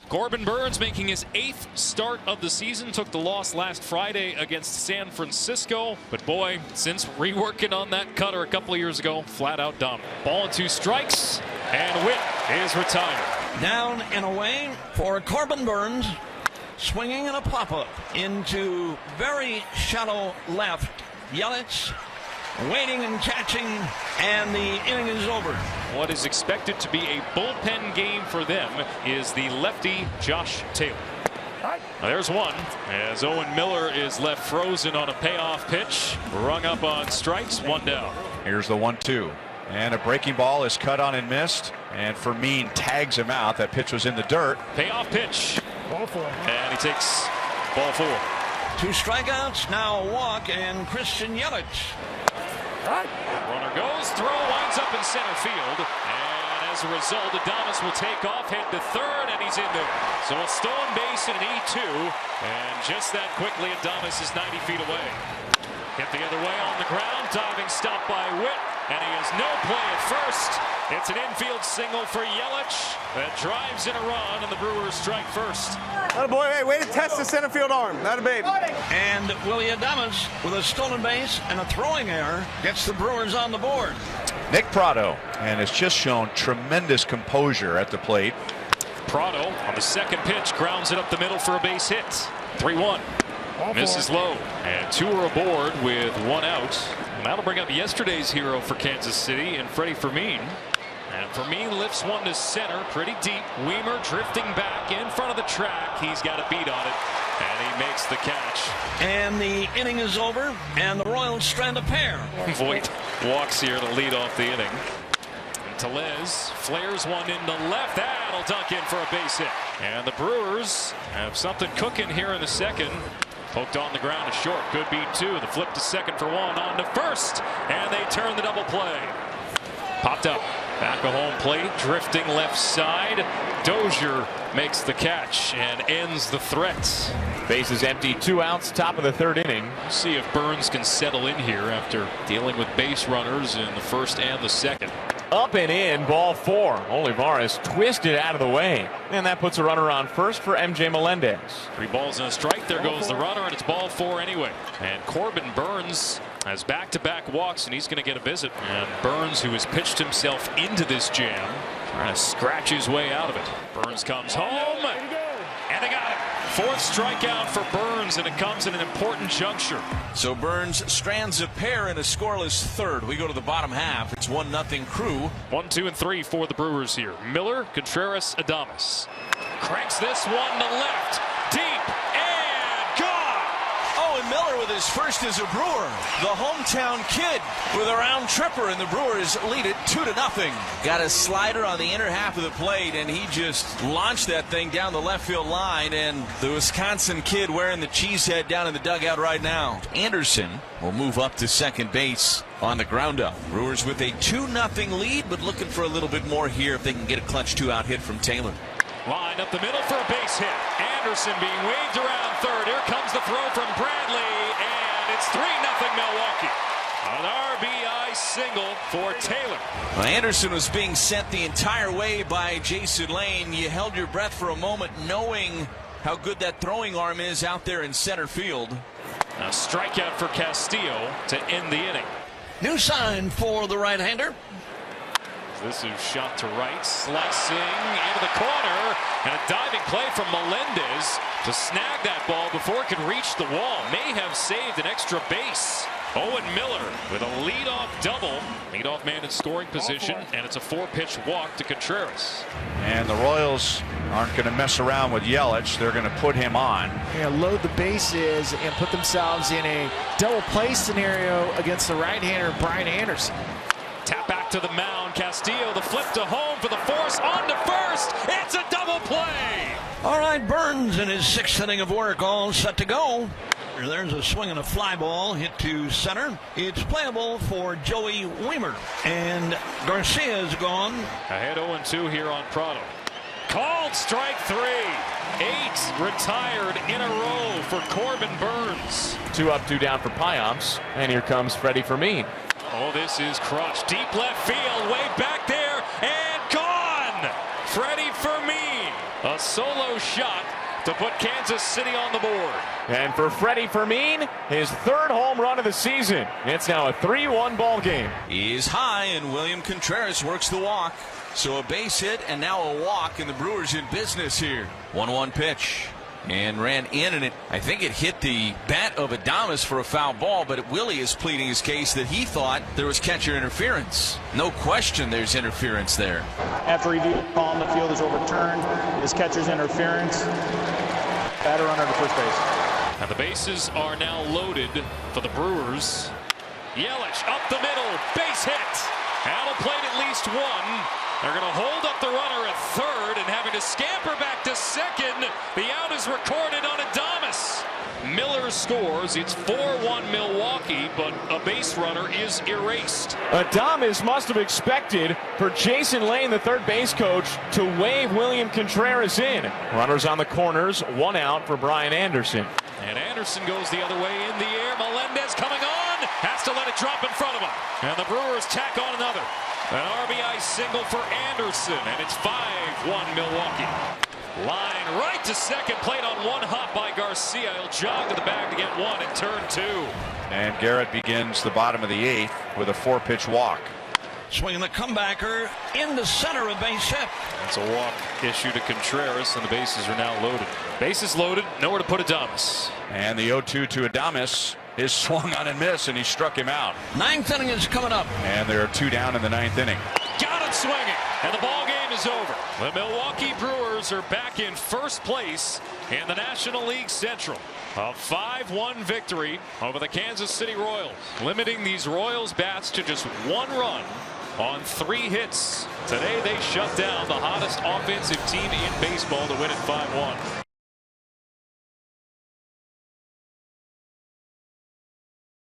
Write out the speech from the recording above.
Corbin Burnes making his 8th start of the season. Took the loss last Friday against San Francisco. But boy, since reworking on that cutter a couple of years ago, flat out dominant. Ball and 2 strikes, and Witt is retired. Down and away for Corbin Burnes. Swinging in a pop-up into very shallow left. Yelich waiting and catching, and the inning is over. What is expected to be a bullpen game for them is the lefty Josh Taylor. There's one as Owen Miller is left frozen on a payoff pitch. Rung up on strikes, 1 down. Here's the 1-2. And a breaking ball is cut on and missed. And Fermin tags him out. That pitch was in the dirt. Payoff pitch. Ball 4. And he takes ball 4. 2 strikeouts, now a walk, and Christian Yelich. Runner goes, throw winds up in center field. And as a result, Adames will take off, head to third, and he's in there. So a stolen base and an E2. And just that quickly, Adames is 90 feet away. Hit the other way on the ground, diving stop by Witt, and he has no play at first. It's an infield single for Yelich that drives in a run, and the Brewers strike first. Atta boy, hey, way to test the center field arm. Atta baby. And Willie Adames, with a stolen base and a throwing error, gets the Brewers on the board. Nick Prado, and has just shown tremendous composure at the plate. Prado on the second pitch grounds it up the middle for a base hit. 3-1. Misses low, and 2 are aboard with 1 out. And that'll bring up yesterday's hero for Kansas City and Freddie Fermin. And Fermin lifts one to center pretty deep. Weimer drifting back in front of the track. He's got a beat on it, and he makes the catch. And the inning is over, and the Royals strand a pair. Voit walks here to lead off the inning. And Tellez flares one into left. That'll dunk in for a base hit. And the Brewers have something cooking here in the second. Poked on the ground to short. Good beat 2. The flip to second for 1. On to first. And they turn the double play. Popped up. Back of home plate. Drifting left side. Dozier makes the catch and ends the threat. Base is empty. 2 outs. Top of the 3rd inning. We'll see if Burnes can settle in here after dealing with base runners in the 1st and the 2nd. Up and in, ball 4. Olivares twisted out of the way, and that puts a runner on first for MJ Melendez. 3 balls and a strike. There goes the runner, and it's ball 4 anyway. And Corbin Burnes has back-to-back walks, and he's going to get a visit. And Burnes, who has pitched himself into this jam, trying to scratch his way out of it. Burnes comes home, and they got it. 4th strikeout for Burnes, and it comes at an important juncture. So Burnes strands a pair in a scoreless 3rd. We go to the bottom half. It's 1-0 Crew. 1, 2, and 3 for the Brewers here. Miller, Contreras, Adames. Cranks this one to left. Deep and gone. Owen Miller with his first as a Brewer. The hometown kid with a round tripper, and the Brewers lead it 2-0. Got a slider on the inner half of the plate, and he just launched that thing down the left field line, and the Wisconsin kid wearing the cheese head down in the dugout right now. Anderson will move up to second base on the ground up. Brewers with a 2-0 lead, but looking for a little bit more here if they can get a clutch 2-out hit from Taylor. Line up the middle for a base hit. Anderson being waved around third. Here comes the throw from Bradley, and it's 3-0 Milwaukee. An RBI single for Taylor. Well, Anderson was being sent the entire way by Jason Lane. You held your breath for a moment knowing how good that throwing arm is out there in center field. A strikeout for Castillo to end the inning. New sign for the right-hander. This is shot to right, slicing into the corner, and a diving play from Melendez to snag that ball before it could reach the wall. May have saved an extra base. Owen Miller with a leadoff double. Leadoff man in scoring position, and it's a 4-pitch walk to Contreras. And the Royals aren't going to mess around with Yelich. They're going to put him on. Load the bases and put themselves in a double play scenario against the right-hander Brian Anderson. Tap back to the mound. Castillo, the flip to home for the force. On to first. It's a double play. All right, Burnes in his 6th inning of work, all set to go. There's a swing and a fly ball hit to center. It's playable for Joey Weimer. And Garcia's gone. Ahead 0-2 here on Prado. Called strike 3. 8 retired in a row for Corbin Burnes. 2 up, 2 down for Payamps, and here comes Freddie Fermin. Oh, this is crushed. Deep left field, way back there, and gone! Freddie Fermin. A A solo shot to put Kansas City on the board. And for Freddie Fermin, his third home run of the season. It's now a 3-1 ball game. He's high, and William Contreras works the walk. So a base hit and now a walk, and the Brewers in business here. 1-1 pitch. And ran in, and I think it hit the bat of Adames for a foul ball, but Willie is pleading his case that he thought there was catcher interference. No question there's interference there. After review, call on the field is overturned. Is catcher's interference. Batter runner to first base. And the bases are now loaded for the Brewers. Yelich up the middle, base hit. Allen played at least one. They're going to hold up the runner at third and having to scamper back to second. The out is recorded on Adames. Miller scores. It's 4-1 Milwaukee, but a base runner is erased. Adames must have expected for Jason Lane, the third base coach, to wave William Contreras in. Runners on the corners, one out for Brian Anderson. And Anderson goes the other way in the air. Melendez coming on. Has to let it drop in front of him. And the Brewers tack on another. An RBI single for Anderson, and it's 5-1 Milwaukee. Line right to second, played on one hop by Garcia. He'll jog to the bag to get one in turn two. And Garrett begins the bottom of the 8th with a 4-pitch walk. Swinging the comebacker into center, a base hit. That's a walk issue to Contreras, and the bases are now loaded. Bases loaded, nowhere to put Adames. And the 0-2 to Adames is swung on and miss, and he struck him out. Ninth inning is coming up. And there are 2 down in the 9th inning. Got it swinging, and the ball game is over. The Milwaukee Brewers are back in first place in the National League Central. A 5-1 victory over the Kansas City Royals, limiting these Royals bats to just 1 run on 3 hits. Today they shut down the hottest offensive team in baseball to win it 5-1.